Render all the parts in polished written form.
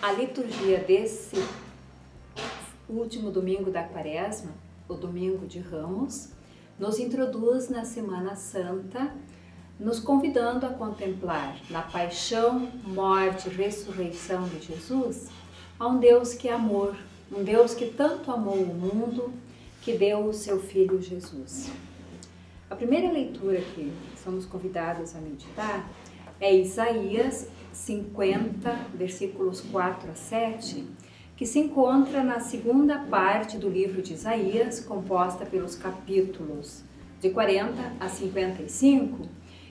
A liturgia desse último domingo da Quaresma, o domingo de Ramos, nos introduz na Semana Santa, nos convidando a contemplar na paixão, morte e ressurreição de Jesus a um Deus que é amor, um Deus que tanto amou o mundo, que deu o seu Filho Jesus. A primeira leitura que somos convidados a meditar é Isaías 50, versículos 4 a 7, que se encontra na segunda parte do livro de Isaías, composta pelos capítulos de 40 a 55,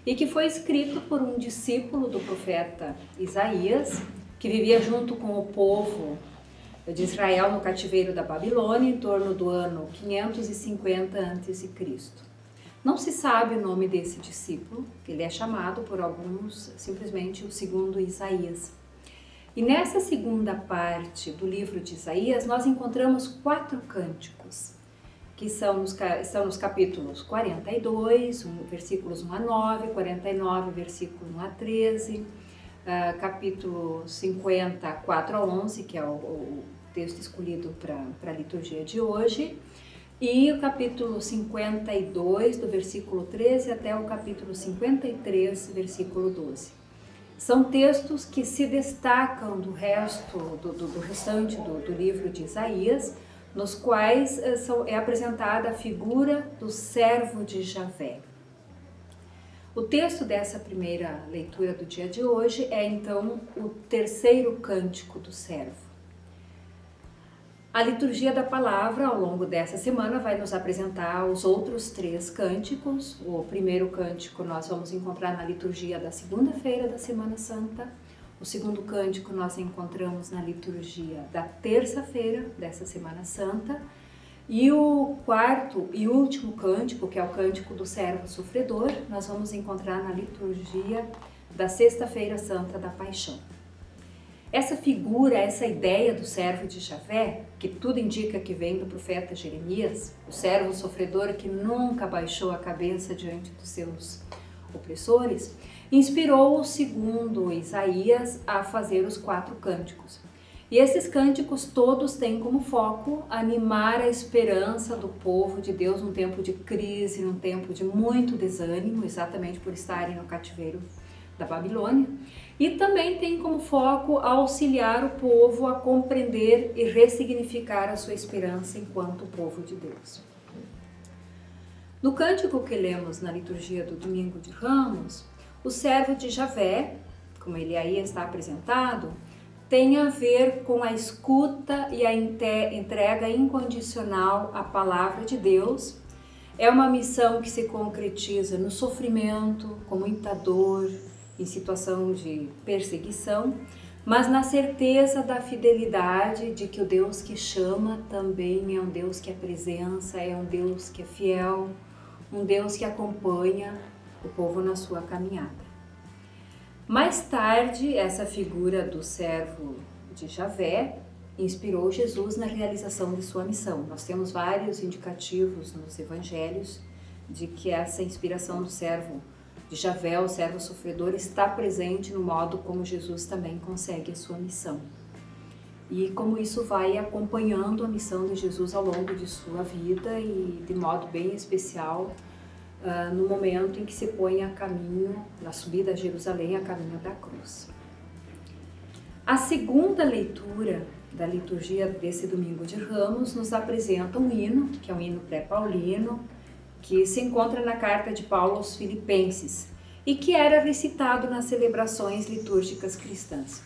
e que foi escrito por um discípulo do profeta Isaías, que vivia junto com o povo de Israel no cativeiro da Babilônia, em torno do ano 550 a.C. Não se sabe o nome desse discípulo, ele é chamado por alguns simplesmente o segundo Isaías. E nessa segunda parte do livro de Isaías, nós encontramos 4 cânticos, que estão nos capítulos 42, versículos 1 a 9, 49, versículo 1 a 13, capítulo 50, 4 a 11, que é o texto escolhido para a liturgia de hoje, e o capítulo 52, do versículo 13 até o capítulo 53, versículo 12. São textos que se destacam do resto, do restante do livro de Isaías, nos quais é apresentada a figura do servo de Javé. O texto dessa primeira leitura do dia de hoje é então o terceiro cântico do servo. A liturgia da palavra, ao longo dessa semana, vai nos apresentar os outros 3 cânticos. O primeiro cântico nós vamos encontrar na liturgia da segunda-feira da Semana Santa. O segundo cântico nós encontramos na liturgia da terça-feira dessa Semana Santa. E o quarto e último cântico, que é o cântico do servo sofredor, nós vamos encontrar na liturgia da sexta-feira santa da Paixão. Essa figura, essa ideia do servo de Javé, que tudo indica que vem do profeta Jeremias, o servo sofredor que nunca baixou a cabeça diante dos seus opressores, inspirou o segundo Isaías a fazer os 4 cânticos. E esses cânticos todos têm como foco animar a esperança do povo de Deus num tempo de crise, num tempo de muito desânimo, exatamente por estarem no cativeiro da Babilônia, e também tem como foco auxiliar o povo a compreender e ressignificar a sua esperança enquanto povo de Deus. No cântico que lemos na liturgia do Domingo de Ramos, o servo de Javé, como ele aí está apresentado, tem a ver com a escuta e a entrega incondicional à palavra de Deus. É uma missão que se concretiza no sofrimento, com muita dor, em situação de perseguição, mas na certeza da fidelidade de que o Deus que chama também é um Deus que é presença, é um Deus que é fiel, um Deus que acompanha o povo na sua caminhada. Mais tarde, essa figura do servo de Javé inspirou Jesus na realização de sua missão. Nós temos vários indicativos nos evangelhos de que essa inspiração do servo de Javé, o servo sofredor, está presente no modo como Jesus também consegue a sua missão. E como isso vai acompanhando a missão de Jesus ao longo de sua vida e de modo bem especial no momento em que se põe a caminho, na subida a Jerusalém, a caminho da cruz. A segunda leitura da liturgia desse Domingo de Ramos nos apresenta um hino, que é um hino pré-paulino, que se encontra na carta de Paulo aos Filipenses e que era recitado nas celebrações litúrgicas cristãs.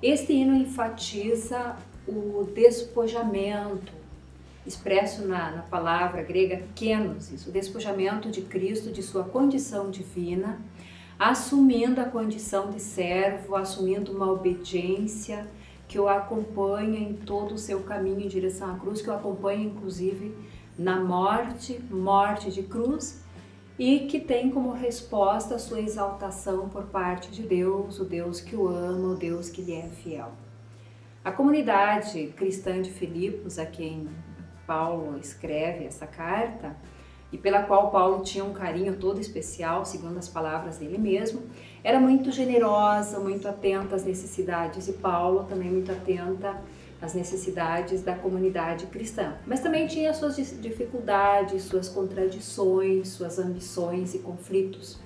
Este hino enfatiza o despojamento, expresso na palavra grega kenosis, o despojamento de Cristo de sua condição divina, assumindo a condição de servo, assumindo uma obediência que o acompanha em todo o seu caminho em direção à cruz, que o acompanha inclusive na morte de cruz, e que tem como resposta a sua exaltação por parte de Deus, o Deus que o ama, o Deus que lhe é fiel. A comunidade cristã de Filipos, a quem Paulo escreve essa carta, e pela qual Paulo tinha um carinho todo especial, segundo as palavras dele mesmo, era muito generosa, muito atenta às necessidades, e Paulo também muito atenta às necessidades da comunidade cristã. Mas também tinha suas dificuldades, suas contradições, suas ambições e conflitos.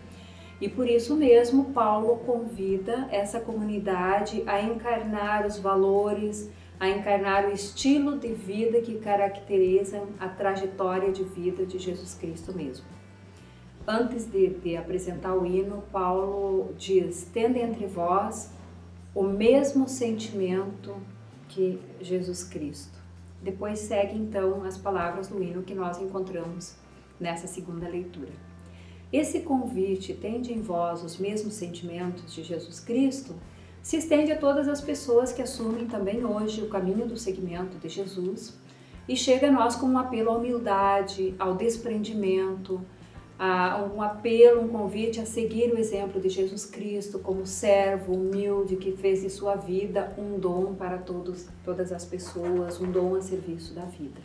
E por isso mesmo Paulo convida essa comunidade a encarnar os valores, a encarnar o estilo de vida que caracterizam a trajetória de vida de Jesus Cristo mesmo. Antes de apresentar o hino, Paulo diz: tende entre vós o mesmo sentimento que Jesus Cristo. Depois segue então as palavras do hino que nós encontramos nessa segunda leitura. Esse convite, tende em vós os mesmos sentimentos de Jesus Cristo, se estende a todas as pessoas que assumem também hoje o caminho do seguimento de Jesus e chega a nós como um apelo à humildade, ao desprendimento, um apelo, um convite a seguir o exemplo de Jesus Cristo como servo humilde que fez de sua vida um dom para todas as pessoas, um dom a serviço da vida.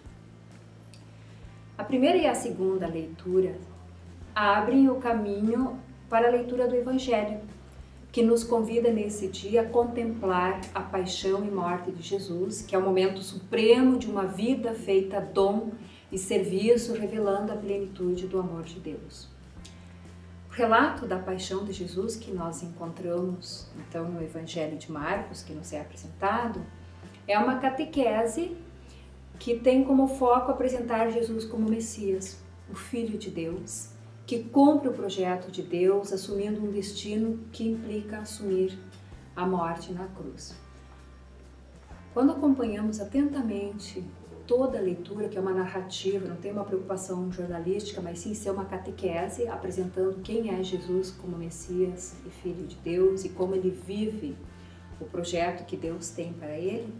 A primeira e a segunda leitura abrem o caminho para a leitura do Evangelho, que nos convida nesse dia a contemplar a paixão e morte de Jesus, que é o momento supremo de uma vida feita dom e serviço, revelando a plenitude do amor de Deus. O relato da paixão de Jesus que nós encontramos então no Evangelho de Marcos, que nos é apresentado, é uma catequese que tem como foco apresentar Jesus como Messias, o Filho de Deus, que cumpre o projeto de Deus, assumindo um destino que implica assumir a morte na cruz. Quando acompanhamos atentamente toda a leitura, que é uma narrativa, não tem uma preocupação jornalística, mas sim ser uma catequese, apresentando quem é Jesus como Messias e Filho de Deus e como ele vive o projeto que Deus tem para ele,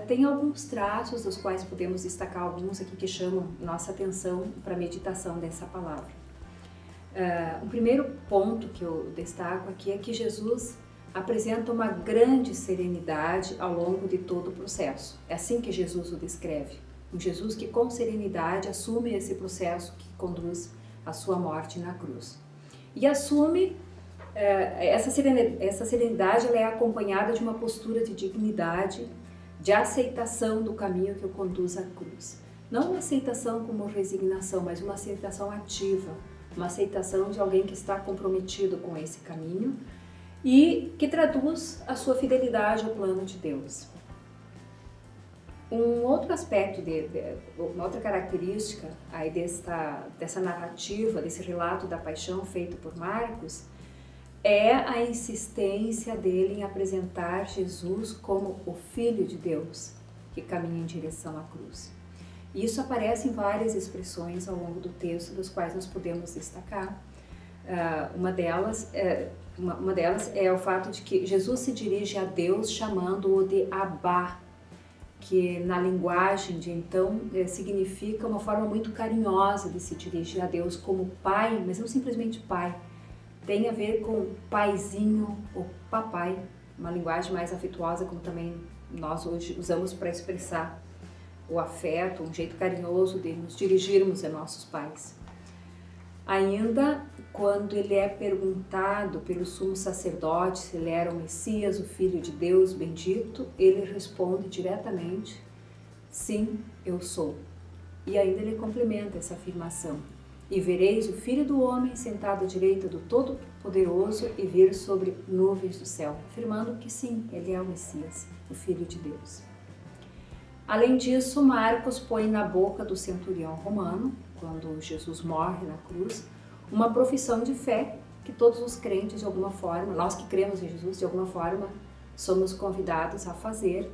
tem alguns traços dos quais podemos destacar alguns aqui que chamam nossa atenção para a meditação dessa palavra. O primeiro ponto que eu destaco aqui é que Jesus apresenta uma grande serenidade ao longo de todo o processo. É assim que Jesus o descreve. Um Jesus que com serenidade assume esse processo que conduz à sua morte na cruz. E assume, essa serenidade ela é acompanhada de uma postura de dignidade, de aceitação do caminho que o conduz à cruz. Não uma aceitação como resignação, mas uma aceitação ativa, uma aceitação de alguém que está comprometido com esse caminho e que traduz a sua fidelidade ao plano de Deus. Um outro aspecto, uma outra característica aí dessa narrativa, desse relato da paixão feito por Marcos, é a insistência dele em apresentar Jesus como o Filho de Deus, que caminha em direção à cruz. E isso aparece em várias expressões ao longo do texto, das quais nós podemos destacar. Uma delas é o fato de que Jesus se dirige a Deus chamando-o de Abá, que na linguagem de então significa uma forma muito carinhosa de se dirigir a Deus como pai, mas não simplesmente pai. Tem a ver com paizinho ou papai, uma linguagem mais afetuosa, como também nós hoje usamos para expressar o afeto, um jeito carinhoso de nos dirigirmos a nossos pais. Ainda quando ele é perguntado pelo sumo sacerdote se ele era o Messias, o Filho de Deus bendito, ele responde diretamente: sim, eu sou. E ainda ele complementa essa afirmação: e vereis o Filho do Homem sentado à direita do Todo-Poderoso e vir sobre nuvens do céu, afirmando que sim, ele é o Messias, o Filho de Deus. Além disso, Marcos põe na boca do centurião romano, quando Jesus morre na cruz, uma profissão de fé que todos os crentes, de alguma forma, nós que cremos em Jesus, de alguma forma, somos convidados a fazer,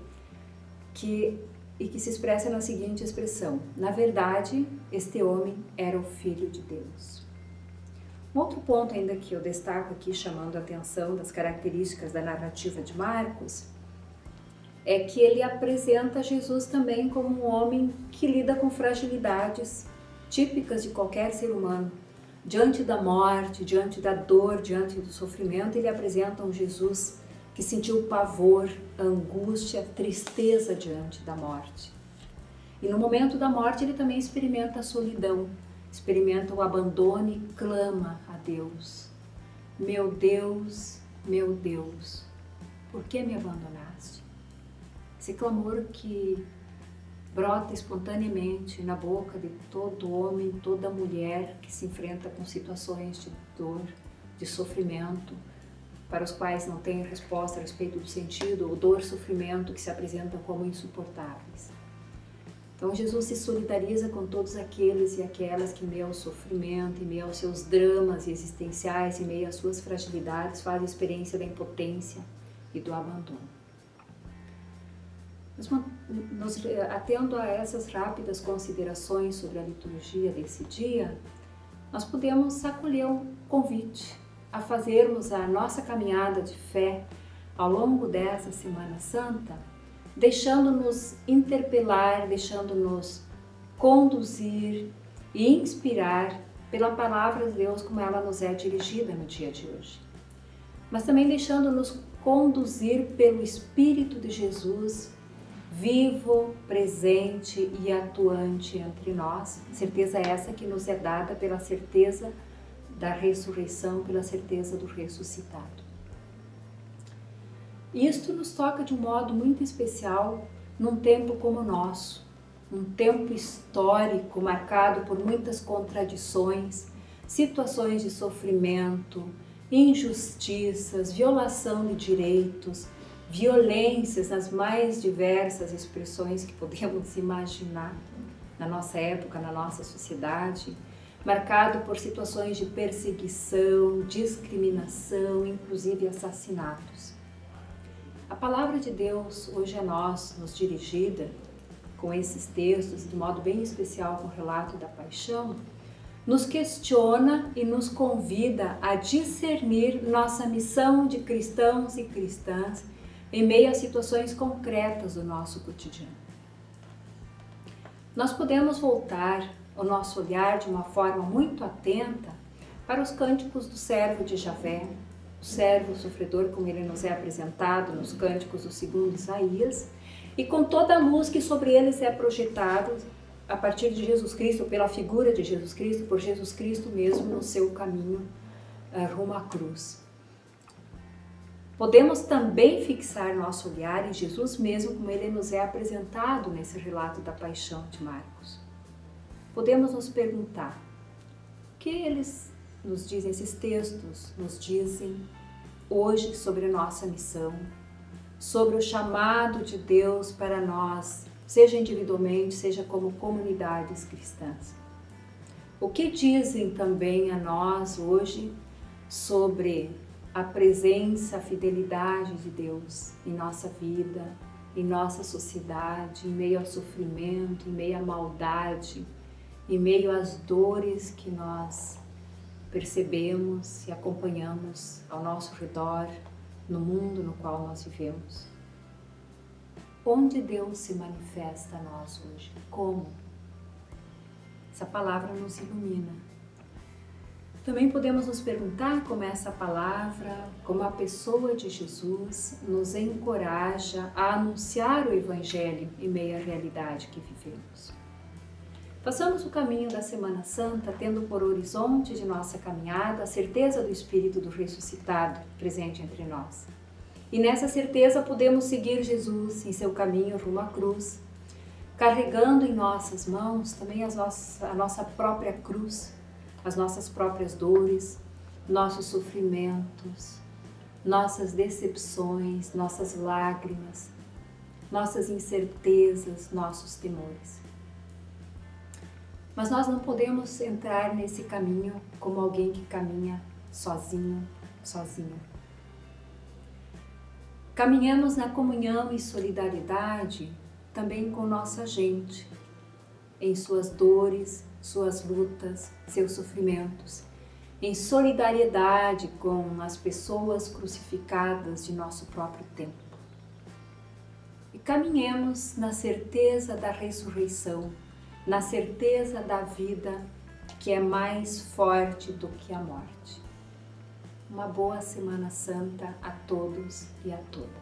e que se expressa na seguinte expressão: na verdade, este homem era o Filho de Deus. Um outro ponto ainda que eu destaco aqui, chamando a atenção das características da narrativa de Marcos, é que ele apresenta Jesus também como um homem que lida com fragilidades típicas de qualquer ser humano. Diante da morte, diante da dor, diante do sofrimento, ele apresenta um Jesus que sentiu pavor, angústia, tristeza diante da morte. E no momento da morte ele também experimenta a solidão, experimenta o abandono e clama a Deus. meu Deus, por que me abandonaste? Esse clamor que brota espontaneamente na boca de todo homem, toda mulher que se enfrenta com situações de dor, de sofrimento, para os quais não tem resposta a respeito do sentido ou dor, sofrimento que se apresentam como insuportáveis. Então Jesus se solidariza com todos aqueles e aquelas que em meio ao sofrimento, em meio aos seus dramas existenciais, em meio às suas fragilidades, fazem experiência da impotência e do abandono. Atendo a essas rápidas considerações sobre a liturgia desse dia, nós podemos acolher um convite a fazermos a nossa caminhada de fé ao longo dessa Semana Santa, deixando-nos interpelar, deixando-nos conduzir e inspirar pela palavra de Deus como ela nos é dirigida no dia de hoje. Mas também deixando-nos conduzir pelo Espírito de Jesus, vivo, presente e atuante entre nós. Certeza essa que nos é dada pela certeza da ressurreição, pela certeza do ressuscitado. Isto nos toca de um modo muito especial num tempo como o nosso, um tempo histórico marcado por muitas contradições, situações de sofrimento, injustiças, violação de direitos, violências nas mais diversas expressões que podemos imaginar na nossa época, na nossa sociedade, marcado por situações de perseguição, discriminação, inclusive assassinatos. A palavra de Deus hoje a nós, nos dirigida com esses textos, de modo bem especial com o relato da paixão, nos questiona e nos convida a discernir nossa missão de cristãos e cristãs em meio a situações concretas do nosso cotidiano. Nós podemos voltar o nosso olhar de uma forma muito atenta para os cânticos do servo de Javé, o servo sofredor, como ele nos é apresentado nos cânticos do segundo Isaías, e com toda a luz que sobre eles é projetada a partir de Jesus Cristo, pela figura de Jesus Cristo, por Jesus Cristo mesmo no seu caminho rumo à cruz. Podemos também fixar nosso olhar em Jesus mesmo, como ele nos é apresentado nesse relato da paixão de Marcos. Podemos nos perguntar, o que eles nos dizem, esses textos nos dizem hoje sobre a nossa missão, sobre o chamado de Deus para nós, seja individualmente, seja como comunidades cristãs. O que dizem também a nós hoje sobre a presença, a fidelidade de Deus em nossa vida, em nossa sociedade, em meio ao sofrimento, em meio à maldade, em meio às dores que nós percebemos e acompanhamos ao nosso redor, no mundo no qual nós vivemos. Onde Deus se manifesta a nós hoje? Como? Essa palavra nos ilumina. Também podemos nos perguntar como essa palavra, como a pessoa de Jesus, nos encoraja a anunciar o Evangelho em meio à realidade que vivemos. Façamos o caminho da Semana Santa, tendo por horizonte de nossa caminhada a certeza do Espírito do ressuscitado presente entre nós. E nessa certeza podemos seguir Jesus em seu caminho rumo à cruz, carregando em nossas mãos também a nossa própria cruz, as nossas próprias dores, nossos sofrimentos, nossas decepções, nossas lágrimas, nossas incertezas, nossos temores. Mas nós não podemos entrar nesse caminho como alguém que caminha sozinho, sozinha. Caminhamos na comunhão e solidariedade também com nossa gente, em suas dores, suas lutas, seus sofrimentos, em solidariedade com as pessoas crucificadas de nosso próprio tempo. E caminhemos na certeza da ressurreição, na certeza da vida que é mais forte do que a morte. Uma boa Semana Santa a todos e a todas.